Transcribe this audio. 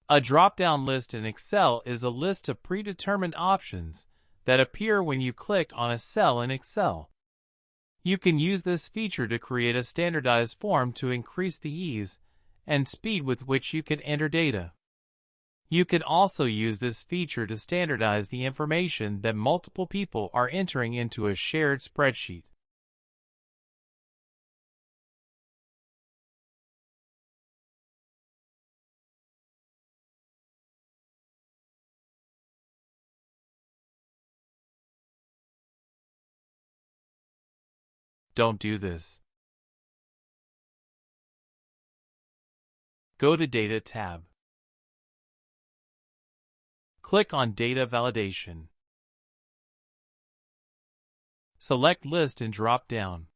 A drop-down list in Excel is a list of predetermined options that appear when you click on a cell in Excel. You can use this feature to create a standardized form to increase the ease and speed with which you can enter data. You can also use this feature to standardize the information that multiple people are entering into a shared spreadsheet. Don't do this. Go to Data tab. Click on Data Validation. Select List and drop down.